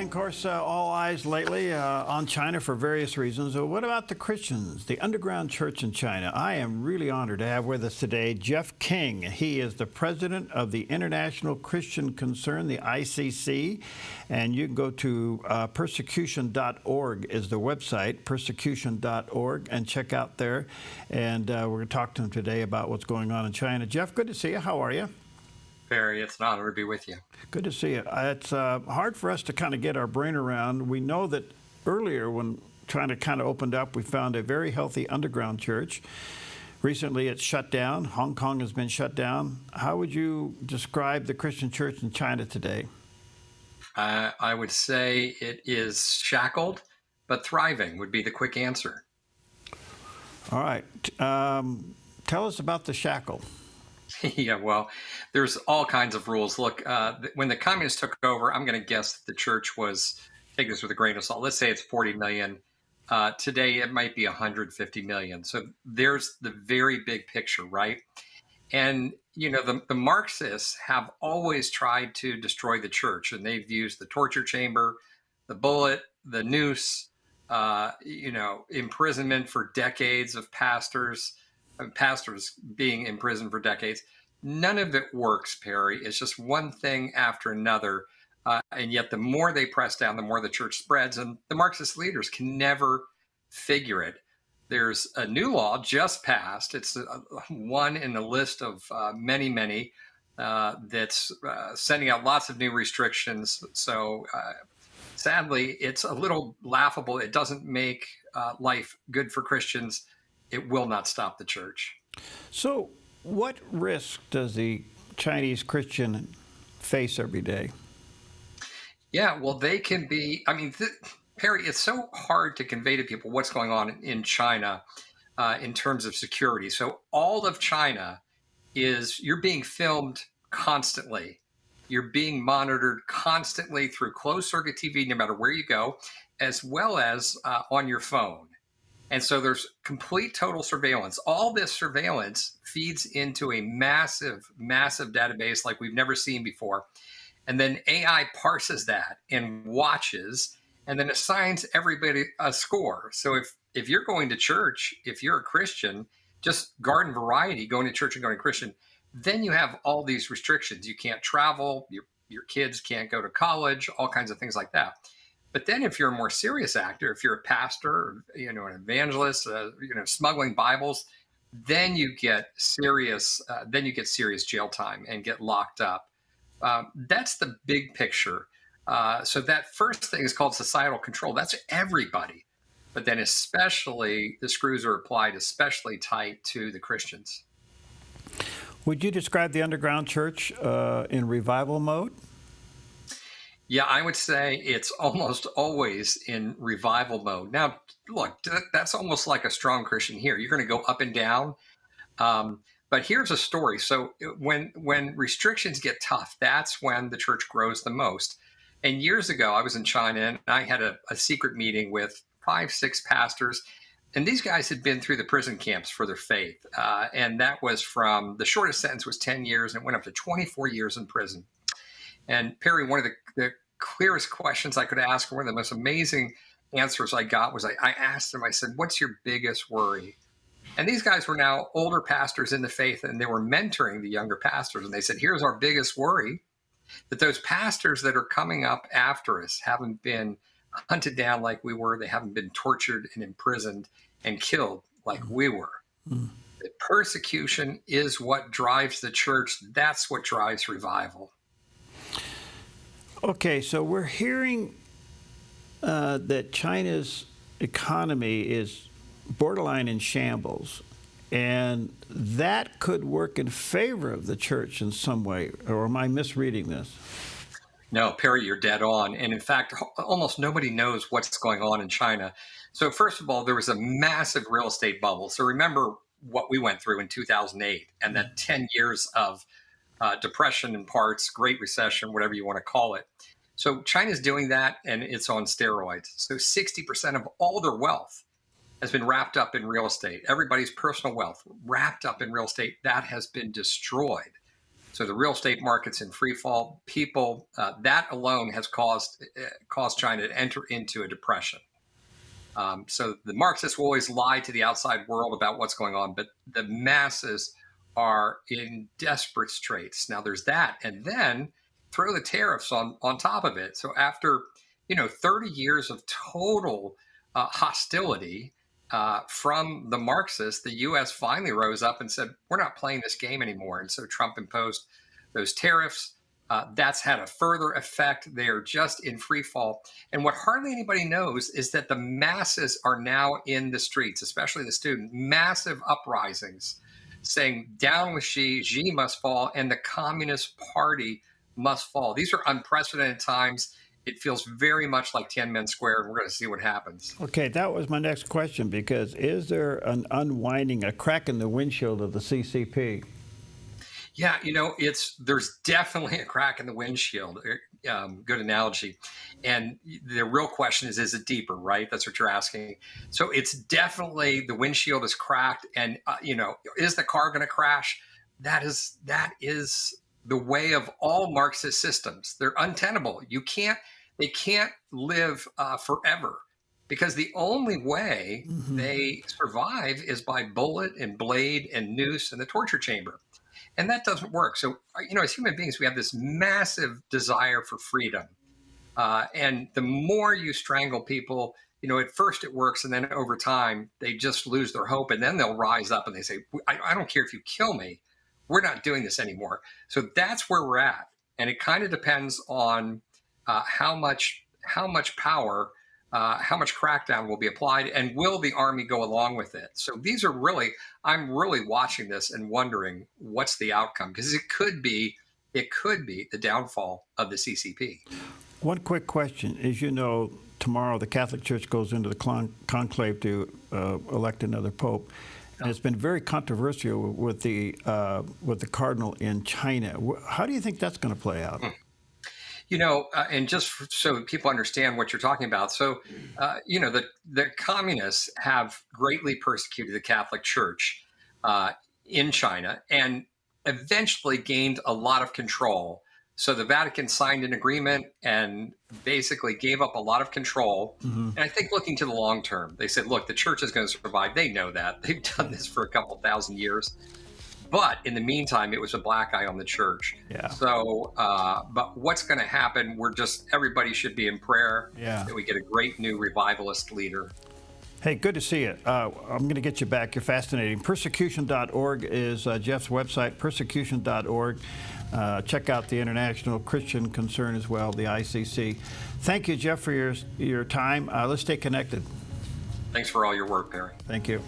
And of course, all eyes lately on China for various reasons. What about the Christians, the underground church in China? I am really honored to have with us today Jeff King. He is the president of the International Christian Concern, the ICC. And you can go to persecution.org is the website, persecution.org, and check out there. And we're going to talk to him today about what's going on in China. Jeff, good to see you. How are you? Barry, it's an honor to be with you. Good to see you. It's hard for us to kind of get our brain around. We know that earlier when China kind of opened up, we found a very healthy underground church. Recently, it's shut down. Hong Kong has been shut down. How would you describe the Christian church in China today? I would say it is shackled, but thriving would be the quick answer. All right. Tell us about the shackle. Yeah, well, there's all kinds of rules. Look, when the communists took over, I'm going to guess that the church was, take this with a grain of salt, let's say it's 40 million. Today, it might be 150 million. So there's the very big picture, right? And, you know, the Marxists have always tried to destroy the church, and they've used the torture chamber, the bullet, the noose, imprisonment for decades of pastors being in prison for decades. None of it works, Perry. It's just one thing after another. And yet the more they press down, the more the church spreads. And the Marxist leaders can never figure it. There's a new law just passed. It's one in a list of many, that's sending out lots of new restrictions. So sadly, it's a little laughable. It doesn't make life good for Christians. It will not stop the church. So what risk does the Chinese Christian face every day? Yeah, well, they can be, Perry, it's so hard to convey to people what's going on in China in terms of security. So all of China you're being filmed constantly. You're being monitored constantly through closed circuit TV, no matter where you go, as well as on your phone. And so there's complete total surveillance. All this surveillance feeds into a massive database like we've never seen before. And then AI parses that and watches and then assigns everybody a score. So if you're going to church, if you're a Christian, just garden variety, going to church and going to Christian, then you have all these restrictions. You can't travel, your kids can't go to college, all kinds of things like that. But then if you're a more serious actor, if you're a pastor, an evangelist, smuggling Bibles, then you get serious jail time and get locked up. That's the big picture. So that first thing is called societal control. That's everybody. But then especially the screws are applied especially tight to the Christians. Would you describe the underground church in revival mode? Yeah, I would say it's almost always in revival mode. Now, look, that's almost like a strong Christian here. You're going to go up and down. But here's a story. So when restrictions get tough, that's when the church grows the most. And years ago, I was in China and I had a secret meeting with 5-6 pastors. And these guys had been through the prison camps for their faith. And that was from the shortest sentence was 10 years and it went up to 24 years in prison. And Perry, one of the clearest questions I could ask, one of the most amazing answers I got was I asked them, I said, what's your biggest worry? And these guys were now older pastors in the faith, and they were mentoring the younger pastors. And they said, here's our biggest worry, that those pastors that are coming up after us haven't been hunted down like we were. They haven't been tortured and imprisoned and killed like we were. Mm. The persecution is what drives the church. That's what drives revival. Okay, so we're hearing that China's economy is borderline in shambles, and that could work in favor of the church in some way, or am I misreading this? No, Perry, you're dead on. And in fact, almost nobody knows what's going on in China. So first of all, there was a massive real estate bubble. So remember what we went through in 2008 and that 10 years of depression in parts, Great Recession, whatever you want to call it. So China's doing that, and it's on steroids. So 60% of all their wealth has been wrapped up in real estate. Everybody's personal wealth wrapped up in real estate, that has been destroyed. So the real estate market's in free fall. People, that alone has caused China to enter into a depression. So the Marxists will always lie to the outside world about what's going on, but the masses are in desperate straits. Now there's that, and then throw the tariffs on top of it. So after 30 years of total hostility from the Marxists, the U.S. finally rose up and said, "We're not playing this game anymore." And so Trump imposed those tariffs. That's had a further effect. They are just in free fall. And what hardly anybody knows is that the masses are now in the streets, especially the student, massive uprisings saying down with Xi, Xi must fall, and the Communist Party must fall. These are unprecedented times. It feels very much like Tiananmen Square, and we're going to see what happens. Okay, that was my next question, because is there an unwinding, a crack in the windshield of the CCP? Yeah, there's definitely a crack in the windshield. Good analogy. And the real question is it deeper, right? That's what you're asking. So it's definitely the windshield is cracked, and is the car going to crash? That is the way of all Marxist systems. They're untenable. They can't live forever, because the only way they survive is by bullet and blade and noose and the torture chamber. And that doesn't work. So, as human beings, we have this massive desire for freedom. And the more you strangle people, at first it works. And then over time, they just lose their hope. And then they'll rise up and they say, I don't care if you kill me. We're not doing this anymore. So that's where we're at. And it kind of depends on how much power, how much crackdown will be applied, and will the army go along with it? So I'm really watching this and wondering what's the outcome, because it could be the downfall of the CCP. One quick question. As you know, tomorrow the Catholic Church goes into the conclave to elect another pope. And it's been very controversial with the cardinal in China. How do you think that's going to play out? And just so people understand what you're talking about. So, the communists have greatly persecuted the Catholic Church in China and eventually gained a lot of control. So the Vatican signed an agreement and basically gave up a lot of control. And I think looking to the long term, they said, look, the church is going to survive. They know that. They've done this for a couple thousand years. But in the meantime, it was a black eye on the church. Yeah. So, but what's going to happen? Everybody should be in prayer that we get a great new revivalist leader. Hey, good to see you. I'm going to get you back. You're fascinating. Persecution.org is Jeff's website, persecution.org. Check out the International Christian Concern as well, the ICC. Thank you, Jeff, for your time. Let's stay connected. Thanks for all your work, Perry. Thank you.